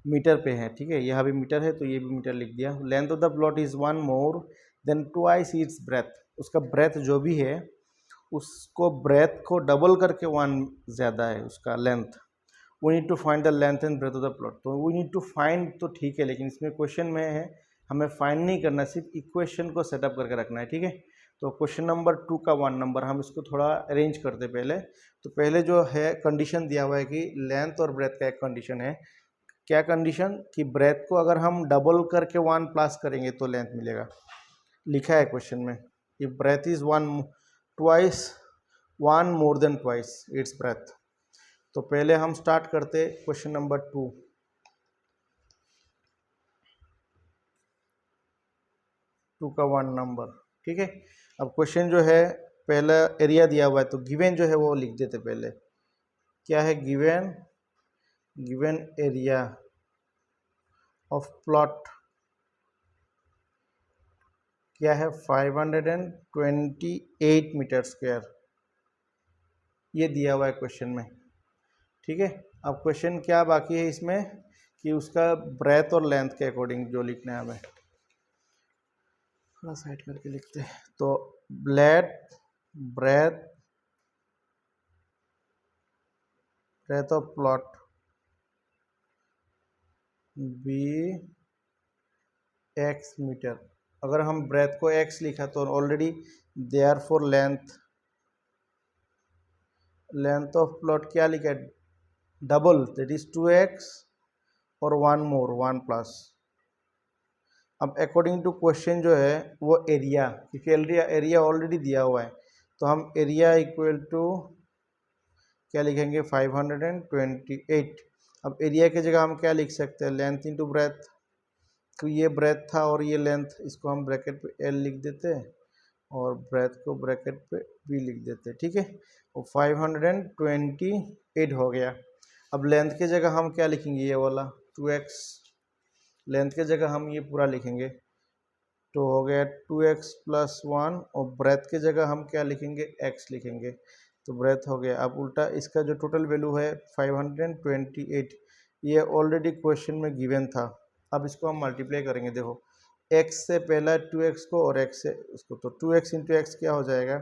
Speaker 1: metre पे है, ठीक है, यहाँ भी मीटर है तो ये भी मीटर लिख दिया। Length of the plot is 1 more than twice its breath, उसका ब्रेथ जो भी है उसको ब्रेथ को डबल करके 1 ज़्यादा है उसका लेंथ। We need to find the length and breadth of the plot, तो वी नीड टू फाइंड तो ठीक है, लेकिन इसमें क्वेश्चन में है हमें फाइंड नहीं करना, सिर्फ इक्वेशन को सेटअप करके रखना है। ठीक है, तो क्वेश्चन नंबर 2 का 1 नंबर हम इसको थोड़ा अरेंज करते पहले। तो पहले जो है कंडीशन दिया हुआ है कि लेंथ और ब्रेथ का एक कंडीशन है। क्या कंडीशन, कि ब्रेथ को अगर हम डबल करके 1 प्लस करेंगे तो लेंथ मिलेगा। लिखा है क्वेश्चन में, if breadth is 1 more than twice its breadth. तो पहले हम स्टार्ट करते क्वेश्चन नंबर 2। का 1 नंबर, ठीक है। अब क्वेश्चन जो है पहला एरिया दिया हुआ है, तो गिवन जो है वो लिख देते पहले। क्या है गिवन एरिया ऑफ प्लॉट क्या है 528 मीटर स्क्वायर, ये दिया हुआ है क्वेश्चन में। ठीक है, अब क्वेश्चन क्या बाकी है इसमें कि उसका ब्रेथ और लेंथ के अकॉर्डिंग जो लिखना है हमें, थोड़ा साइड करके लिखते हैं। तो breadth of plot be x metre. अगर हम ब्रेथ को x लिखा तो already therefore length of plot क्या लिखा है, डबल, दैट इज 2x और 1 मोर 1 प्लस। अब अकॉर्डिंग टू क्वेश्चन जो है वो एरिया, क्योंकि एरिया ऑलरेडी दिया हुआ है, तो हम एरिया इक्वल टू क्या लिखेंगे 528। अब एरिया की जगह हम क्या लिख सकते हैं, लेंथ इंटू ब्रेथ। तो ये ब्रेथ था और ये लेंथ, इसको हम ब्रैकेट पे L लिख देते हैं और ब्रेथ को ब्रैकेट पे B लिख देते हैं। ठीक है, और 528 हो गया। अब लेंथ के जगह हम क्या लिखेंगे, ये वाला 2x, लेंथ के जगह हम ये पूरा लिखेंगे, तो हो गया 2x प्लस 1, और ब्रेथ के जगह हम क्या लिखेंगे, x लिखेंगे, तो ब्रेथ हो गया। अब उल्टा इसका जो टोटल वैल्यू है 528, ये ऑलरेडी क्वेश्चन में गिवन था। अब इसको हम मल्टीप्लाई करेंगे, देखो x से पहला 2x को और x से उसको, तो 2x इंटू एक्स क्या हो जाएगा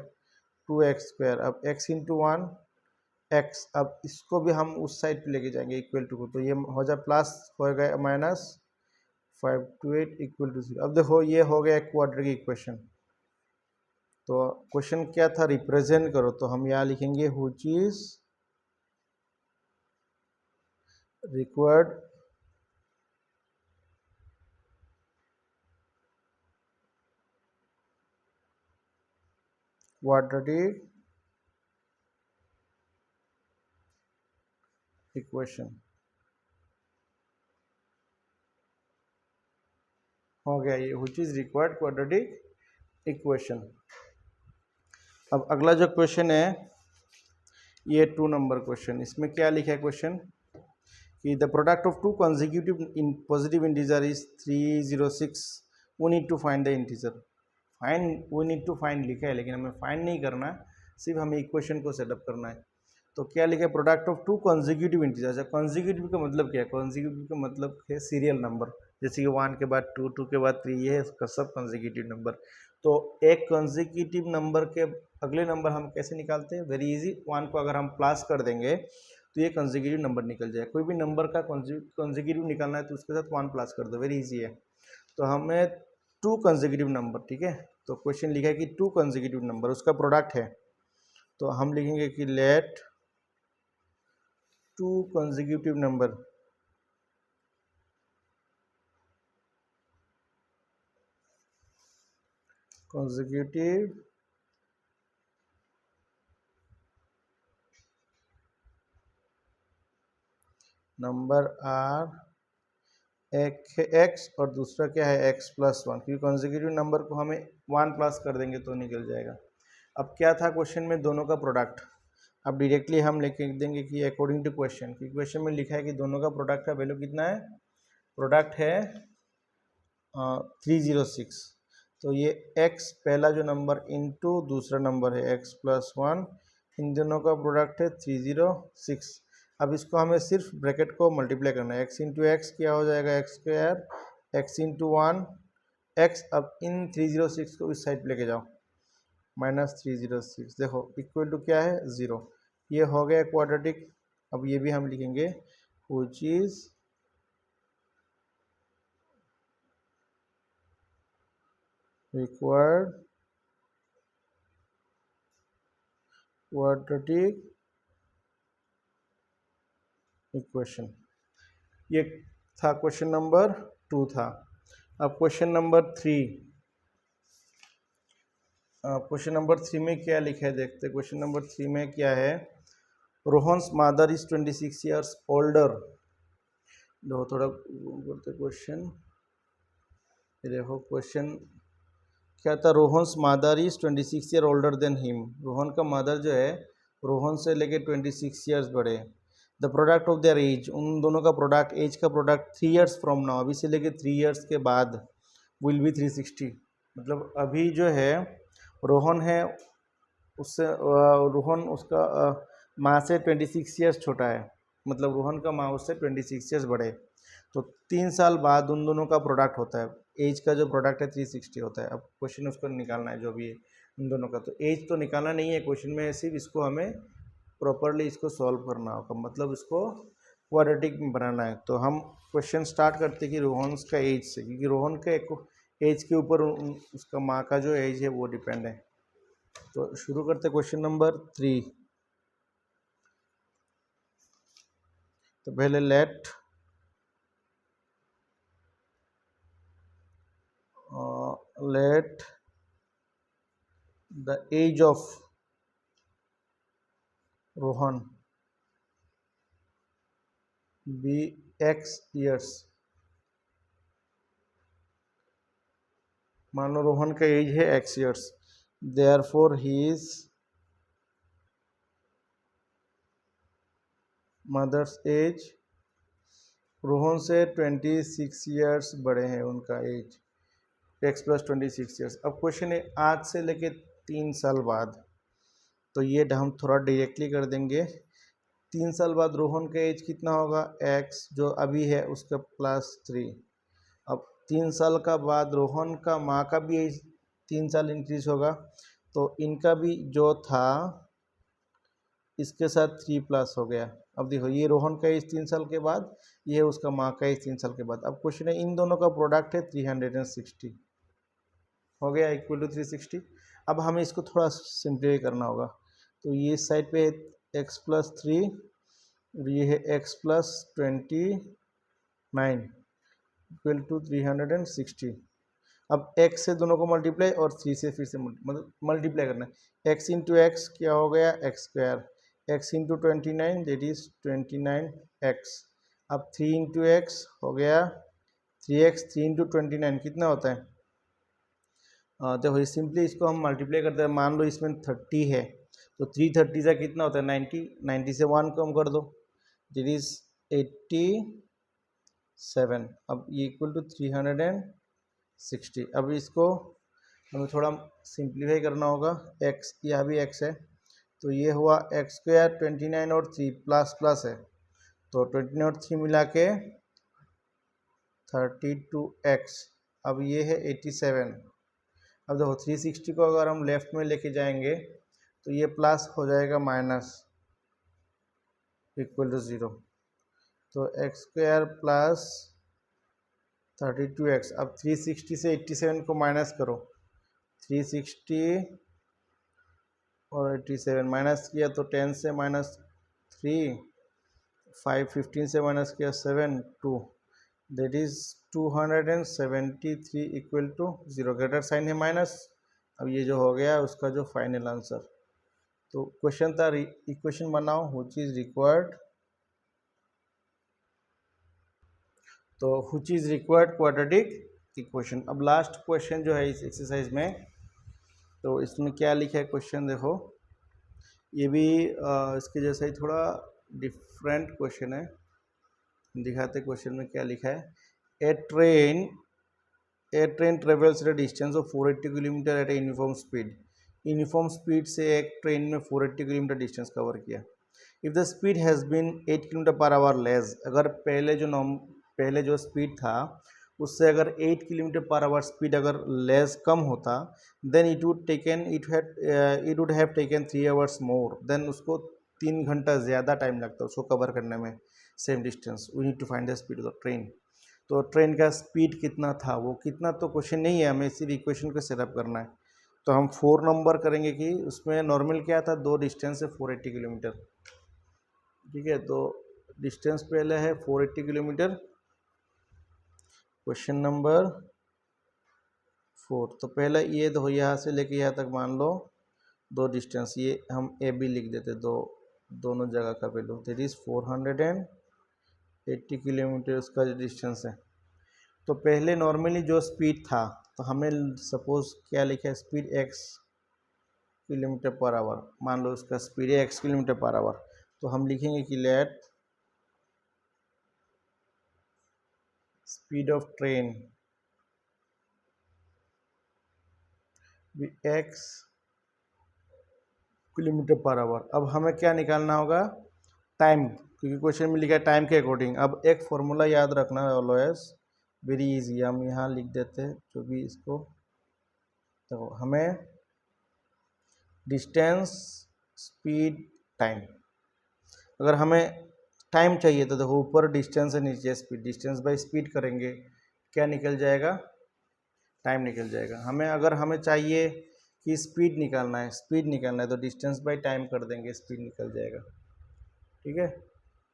Speaker 1: 2x²। अब x इंटू 1 x, अब इसको भी हम उस साइड पे लेके जाएंगे इक्वल टू को, तो ये हो जाए प्लस हो गया माइनस 528 इक्वल टू 0। अब देखो ये हो गया क्वाड्रेटिक इक्वेशन। तो क्वेश्चन क्या था, रिप्रेजेंट करो, तो हम यहाँ लिखेंगे which is required quadratic equation. हो गया ये which is required quadratic equation. अब अगला जो क्वेश्चन है ये 2 नंबर क्वेश्चन, इसमें क्या लिखा है क्वेश्चन कि the product of two consecutive in positive integer is 306, we need to find the integer. We need to find लिखा है, लेकिन हमें फाइंड नहीं करना, सिर्फ हमें इक्वेशन को सेटअप करना है। तो क्या लिखा है, product of two consecutive integer. अच्छा, कंसेक्यूटिव का मतलब क्या है, कंसेक्यूटिव का मतलब है सीरियल नंबर, जैसे कि 1 के बाद 2, 2 के बाद 3, ये है इसका सब कंसेक्यूटिव नंबर। तो एक कंसेक्यूटिव नंबर के अगले नंबर हम कैसे निकालते हैं, वेरी इजी, 1 को अगर हम प्लस कर देंगे तो ये कंसेक्यूटिव नंबर निकल जाए। कोई भी नंबर का कंसेक्यूटिव निकालना है तो उसके साथ 1 प्लस कर दो, वेरी इजी है। तो हमें 2 कंसेक्यूटिव नंबर, ठीक है, तो क्वेश्चन लिखा है कि 2 कंसेक्यूटिव नंबर उसका प्रोडक्ट है, तो हम लिखेंगे कि let 2 consecutive number number are, एक है एक्स और दूसरा क्या है एक्स प्लस 1, क्योंकि कंसेक्यूटिव नंबर को हमें 1 प्लस कर देंगे तो निकल जाएगा। अब क्या था क्वेश्चन में, दोनों का प्रोडक्ट। अब डायरेक्टली हम लिख देंगे कि अकॉर्डिंग टू क्वेश्चन, क्योंकि क्वेश्चन में लिखा है कि दोनों का प्रोडक्ट का वैल्यू कितना है, प्रोडक्ट है 306। तो ये x पहला जो नंबर इंटू दूसरा नंबर है x प्लस 1, इन दोनों का प्रोडक्ट है 306। अब इसको हमें सिर्फ ब्रैकेट को मल्टीप्लाई करना है, x इंटू एक्स क्या हो जाएगा, x square, x into 1 x। अब इन 306 को इस साइड पे लेके जाओ, -306, देखो इक्वल टू क्या है, 0। ये हो गया क्वाड्रेटिक। अब ये भी हम लिखेंगे which is required quadratic equation. ये था क्वेश्चन नंबर 2 था। अब क्वेश्चन नंबर 3, क्वेश्चन नंबर 3 में क्या लिखा है देखते। क्वेश्चन नंबर 3 में क्या है, Rohan's mother is 26 years older. देखो थोड़ा बोलते क्वेश्चन, देखो क्वेश्चन क्या था, Rohan's mother is 26 year older than him. Rohan का मदर जो है रोहन से लेके 26 ईयर्स बड़े। The product of their age, उन दोनों का प्रोडक्ट, एज का प्रोडक्ट 3 ईयर्स फ्रॉम नाउ, अभी से लेके 3 ईयर्स के बाद विल बी 360। मतलब अभी जो है रोहन है उससे रोहन उसका माँ से 26 ईयर्स छोटा है, मतलब रोहन का माँ उससे 26 ईयर्स बड़े। तो 3 साल बाद उन दोनों का प्रोडक्ट होता है, एज का जो प्रोडक्ट है 360 होता है। अब क्वेश्चन उसको निकालना है जो भी है उन दोनों का, तो एज तो निकालना नहीं है क्वेश्चन में, सिर्फ इसको हमें प्रॉपरली इसको सॉल्व करना होगा, मतलब इसको क्वाड्रेटिक में बनाना है। तो हम क्वेश्चन स्टार्ट करते हैं कि रोहन का एज से, क्योंकि रोहन के एज के ऊपर उसका माँ का जो एज है वो डिपेंड है। तो शुरू करते क्वेश्चन नंबर 3। तो पहले let the age of Rohan be x years. मान लो रोहन का एज है x years, therefore his mother's age, Rohan से 26 ईयर्स बड़े हैं उनका एज, x प्लस 26 ईयर्स। अब क्वेश्चन है आज से लेके 3 साल बाद, तो ये हम थोड़ा डायरेक्टली कर देंगे। 3 साल बाद रोहन का एज कितना होगा, x जो अभी है उसका +3। अब 3 साल का बाद रोहन का माँ का भी एज 3 साल इंक्रीज होगा, तो इनका भी जो था इसके साथ 3 प्लस हो गया। अब देखो ये रोहन का एज 3 साल के बाद, ये है उसका माँ का एज 3 साल के बाद। अब क्वेश्चन है इन दोनों का प्रोडक्ट है 360। हो गया इक्वल टू 360। अब हमें इसको थोड़ा सिंप्लीफाई करना होगा, तो ये साइड पे x प्लस 3 और ये है x प्लस 29 इक्वल टू 360। अब x से दोनों को मल्टीप्लाई और 3 से फिर से मतलब मल्टीप्लाई करना है। x इंटू एक्स क्या हो गया x square, x into 29 that is 29x। अब 3 इंटू एक्स हो गया 3x, 3 इंटू 29 कितना होता है, देखो सिंपली इसको हम मल्टीप्लाई करते हैं। मान लो इसमें 30 है तो 330 से कितना होता है 90, 90 से 1 कम कर दो दैट इज 87। अब ये इक्वल टू 360। अब इसको हमें थोड़ा सिंप्लीफाई करना होगा, x यहाँ भी x है तो ये हुआ एक्स स्क्वायर 29 और 3 प्लस प्लस है तो 29 और 3 मिला के 32x। अब ये है 87। अब देखो 360 को अगर हम लेफ्ट में लेके जाएंगे तो ये प्लस हो जाएगा माइनस इक्वल टू 0, तो एक्स स्क्वायर प्लस 32x। अब 360 से 87 को माइनस करो, 360 और 87 माइनस किया तो 10 से माइनस 3, 5 15 से माइनस किया 7 2 that is 273 equal to 0। Greater sign है माइनस। अब ये जो हो गया उसका जो फाइनल आंसर। तो क्वेश्चन था इक्वेशन बनाओ व्हिच इज रिक्वायर्ड, तो which is required quadratic equation. अब लास्ट क्वेश्चन जो है इस एक्सरसाइज में, तो इसमें क्या लिखा है क्वेश्चन देखो, ये भी इसके जैसा ही थोड़ा डिफरेंट क्वेश्चन है। दिखाते क्वेश्चन में क्या लिखा है। A train travels at a distance of 480 kilometre at a uniform speed. Uniform speed से एक ट्रेन में 480 किलोमीटर डिस्टेंस कवर किया। If the speed has been 8 kilometre per hour less, अगर पहले जो स्पीड था उससे अगर 8 किलोमीटर पर आवर स्पीड अगर लेस कम होता, then it would have taken 3 hours more, then उसको 3 घंटा ज़्यादा टाइम लगता उसको कवर करने में same distance. We need to find the speed of the train. तो ट्रेन का स्पीड कितना था, वो कितना तो क्वेश्चन नहीं है, हमें सिर्फ इक्वेशन को सेटअप करना है। तो हम 4 नंबर करेंगे कि उसमें नॉर्मल क्या था, दो डिस्टेंस है 480 किलोमीटर, ठीक है। तो डिस्टेंस पहले है 480 किलोमीटर, क्वेश्चन नंबर 4। तो पहले ये तो यहाँ से लेके यहाँ तक मान लो दो डिस्टेंस, ये हम ए बी लिख देते, दोनों जगह का वैल्यू दैट इज 480 किलोमीटर उसका डिस्टेंस है। तो पहले नॉर्मली जो स्पीड था तो हमें सपोज क्या लिखा है, speed x kilometre per our, मान लो उसका स्पीड है x किलोमीटर पर आवर, तो हम लिखेंगे कि लेट स्पीड ऑफ ट्रेन भी x किलोमीटर पर आवर। अब हमें क्या निकालना होगा, टाइम, क्योंकि क्वेश्चन में लिखा है टाइम के अकॉर्डिंग। अब एक फॉर्मूला याद रखना है ऑलवेज, वेरी इजी, हम यहाँ लिख देते हैं जो भी इसको। तो हमें डिस्टेंस स्पीड टाइम, अगर हमें टाइम चाहिए तो देखो ऊपर डिस्टेंस है नीचे स्पीड, डिस्टेंस बाय स्पीड करेंगे क्या निकल जाएगा, टाइम निकल जाएगा। अगर हमें चाहिए कि स्पीड निकालना है तो डिस्टेंस बाय टाइम कर देंगे, स्पीड निकल जाएगा, ठीक है।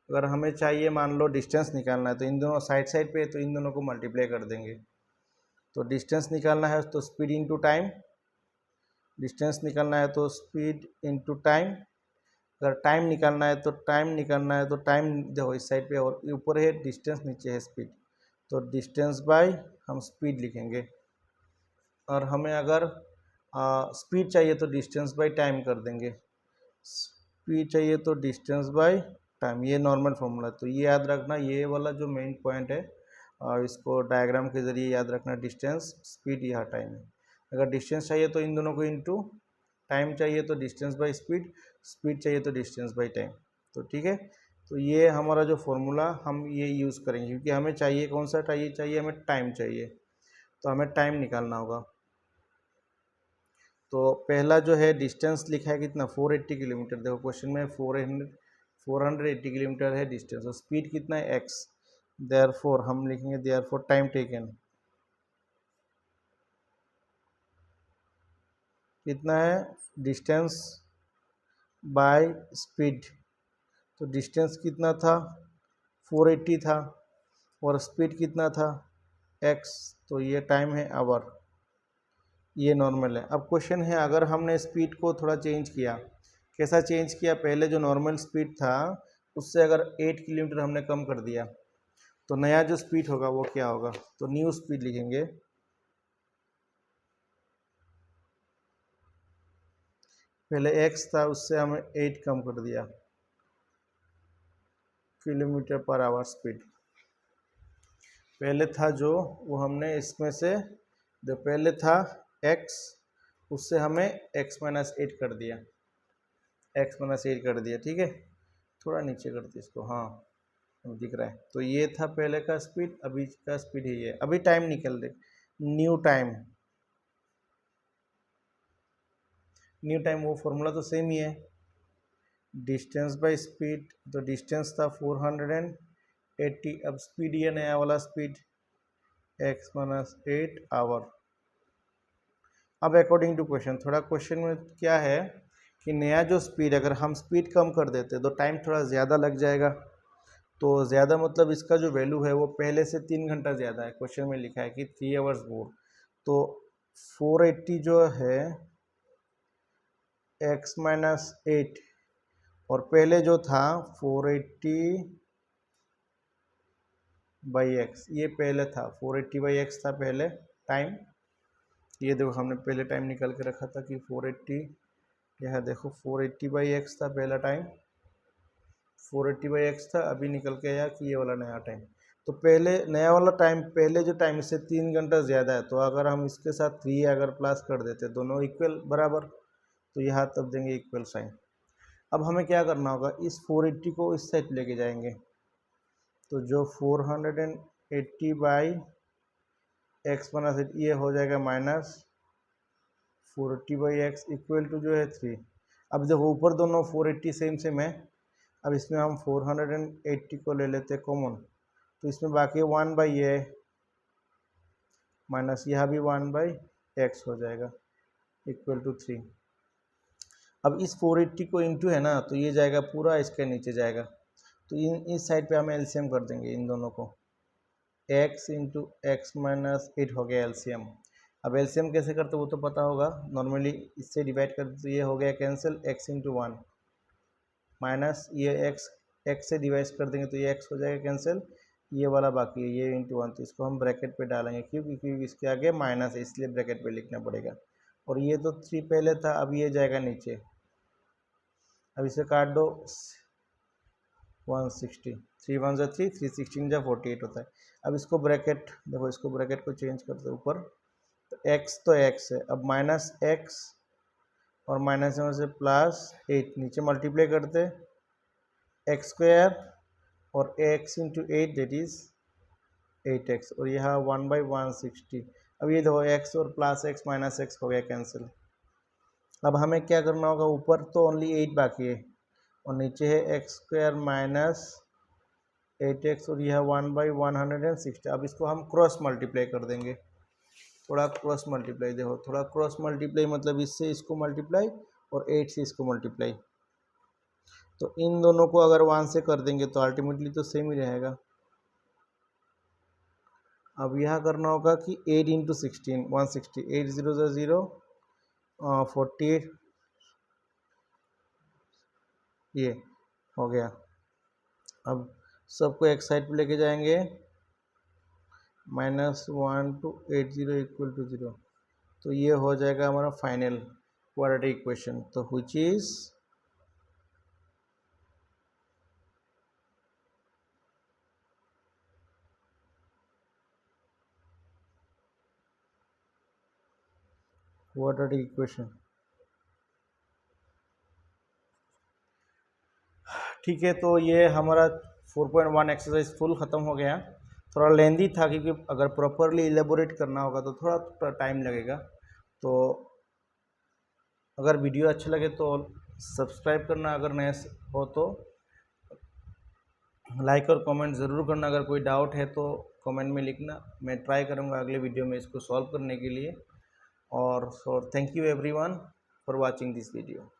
Speaker 1: अगर हमें चाहिए मान लो डिस्टेंस निकालना है तो इन दोनों साइड पे, तो इन दोनों को मल्टीप्लाई कर देंगे। तो डिस्टेंस निकालना है तो स्पीड इंटू टाइम, डिस्टेंस निकालना है तो स्पीड इंटू टाइम, अगर टाइम निकालना है तो टाइम देखो इस साइड पे और ऊपर है डिस्टेंस, नीचे है स्पीड, तो डिस्टेंस बाय हम स्पीड लिखेंगे। और हमें अगर स्पीड चाहिए तो डिस्टेंस बाय टाइम कर देंगे, स्पीड चाहिए तो डिस्टेंस बाय टाइम, ये नॉर्मल फॉर्मूला। तो ये याद रखना, ये वाला जो मेन पॉइंट है और इसको डायग्राम के ज़रिए याद रखना, डिस्टेंस स्पीड यहाँ टाइम है। अगर डिस्टेंस चाहिए तो इन दोनों को इंटू, टाइम चाहिए तो डिस्टेंस बाय स्पीड, स्पीड चाहिए तो डिस्टेंस बाय टाइम। तो ठीक है, तो ये हमारा जो फॉर्मूला हम ये यूज़ करेंगे, क्योंकि हमें चाहिए कौन सा चाहिए हमें टाइम चाहिए, तो हमें टाइम निकालना होगा। तो पहला जो है डिस्टेंस लिखा है कितना 480 किलोमीटर, देखो क्वेश्चन में 480 किलोमीटर है डिस्टेंस, और स्पीड कितना है x, देयरफॉर हम लिखेंगे देयरफॉर टाइम टेकन कितना है, डिस्टेंस बाय स्पीड। तो डिस्टेंस कितना था, 480 था, और स्पीड कितना था, x। तो ये टाइम है आवर, ये नॉर्मल है। अब क्वेश्चन है, अगर हमने स्पीड को थोड़ा चेंज किया, कैसा चेंज किया, पहले जो नॉर्मल स्पीड था उससे अगर 8 किलोमीटर हमने कम कर दिया, तो नया जो स्पीड होगा वो क्या होगा। तो न्यू स्पीड लिखेंगे, पहले x था उससे हमें 8 कम कर दिया, किलोमीटर पर आवर स्पीड। पहले था जो, वो हमने इसमें से जो पहले था x, उससे हमें x माइनस 8 कर दिया, x माइनस 8 कर दिया। ठीक है, थोड़ा नीचे करते इसको, हाँ दिख रहा है। तो ये था पहले का स्पीड, अभी का स्पीड ही है। अभी टाइम निकल दे, न्यू टाइम, न्यू टाइम वो फॉर्मूला तो सेम ही है, डिस्टेंस बाय स्पीड। तो डिस्टेंस था 480, अब स्पीड ये नया वाला स्पीड x माइनस 8 आवर। अब अकॉर्डिंग टू क्वेश्चन, थोड़ा क्वेश्चन में क्या है कि नया जो स्पीड, अगर हम स्पीड कम कर देते तो टाइम थोड़ा ज़्यादा लग जाएगा। तो ज़्यादा मतलब इसका जो वैल्यू है वो पहले से 3 घंटा ज़्यादा है, क्वेश्चन में लिखा है कि 3 आवर्स मोर। तो 480 जो है x माइनस 8, और पहले जो था 480 बाई एक्स, ये पहले था 480 बाई एक्स था पहले टाइम। ये देखो हमने पहले टाइम निकाल के रखा था कि 480, यह देखो 480 बाई एक्स था पहला टाइम, 480 बाई एक्स था। अभी निकल के आया कि ये वाला नया टाइम। तो पहले नया वाला टाइम पहले जो टाइम से 3 घंटा ज़्यादा है, तो अगर हम इसके साथ 3 अगर प्लस कर देते, दोनों इक्वल बराबर, तो यहाँ तब देंगे इक्वल साइन। अब हमें क्या करना होगा, इस 480 को इस साइड लेके जाएंगे। तो जो 480 बाई एक्स माइनस 8, ये हो जाएगा minus 480 by x equal to जो है 3। अब देखो ऊपर दोनों 480 सेम सेम है, अब इसमें हम 480 को ले लेते कॉमन, तो इसमें बाकी 1 बाई ये माइनस यहाँ भी 1 बाई एक्स हो जाएगा इक्वल टू 3। अब इस 480 को इंटू है ना, तो ये जाएगा पूरा इसके नीचे जाएगा। तो इस साइड पे हम एलसीएम कर देंगे इन दोनों को, x इंटू एक्स माइनस 8 हो गया एलसीएम। अब एलसीएम कैसे करते वो तो पता होगा, नॉर्मली इससे डिवाइड कर तो ये हो गया कैंसिल, x इंटू 1 माइनस ये x से डिवाइड कर देंगे तो ये x हो जाएगा कैंसिल, ये वाला बाकी है ये इंटू 1, तो इसको हम ब्रैकेट पे डालेंगे क्योंकि इसके आगे माइनस है इसलिए ब्रैकेट पे लिखना पड़ेगा। और ये तो 3 पहले था, अब ये जाएगा नीचे, अब इसे काट दो 160, 3 1 जा 3, 3 16 जा 48 होता है। अब इसको ब्रैकेट देखो, इसको ब्रैकेट को चेंज करते ऊपर, तो x तो x है, अब माइनस x और माइनस में से प्लस 8 नीचे मल्टीप्लाई करते एक्स स्क्वायर और x into 8 that is 8x, और यहाँ 1 बाई 160। अब ये देखो x और प्लस x माइनस x हो गया कैंसिल। अब हमें क्या करना होगा, ऊपर तो ओनली 8 बाकी है और नीचे है एक्स स्क्वायर माइनस 8x और यह 1 बाई 160। अब इसको हम क्रॉस मल्टीप्लाई कर देंगे, थोड़ा क्रॉस मल्टीप्लाई देखो, थोड़ा क्रॉस मल्टीप्लाई मतलब इससे इसको मल्टीप्लाई और 8 से इसको मल्टीप्लाई, तो इन दोनों को अगर 1 से कर देंगे तो अल्टीमेटली तो सेम ही रहेगा। अब यह करना होगा कि 8 इंटू 16 160, 8 0 0 48, ये हो गया। अब सबको एक साइड पे लेके जाएंगे, -1 to 80 इक्वल टू 0, तो ये हो जाएगा हमारा फाइनल क्वाड्रेटिक इक्वेशन, तो व्हिच इज क्वाड्रेटिक इक्वेशन। ठीक है, तो ये हमारा 4.1 एक्सरसाइज फुल ख़त्म हो गया। थोड़ा लेंदी था क्योंकि अगर प्रॉपरली इलेबोरेट करना होगा तो थोड़ा टाइम लगेगा। तो अगर वीडियो अच्छा लगे तो सब्सक्राइब करना, अगर नए हो तो लाइक और कमेंट ज़रूर करना। अगर कोई डाउट है तो कमेंट में लिखना, मैं ट्राई करूँगा अगले वीडियो में इसको सॉल्व करने के लिए। और thank you everyone. For watching this video.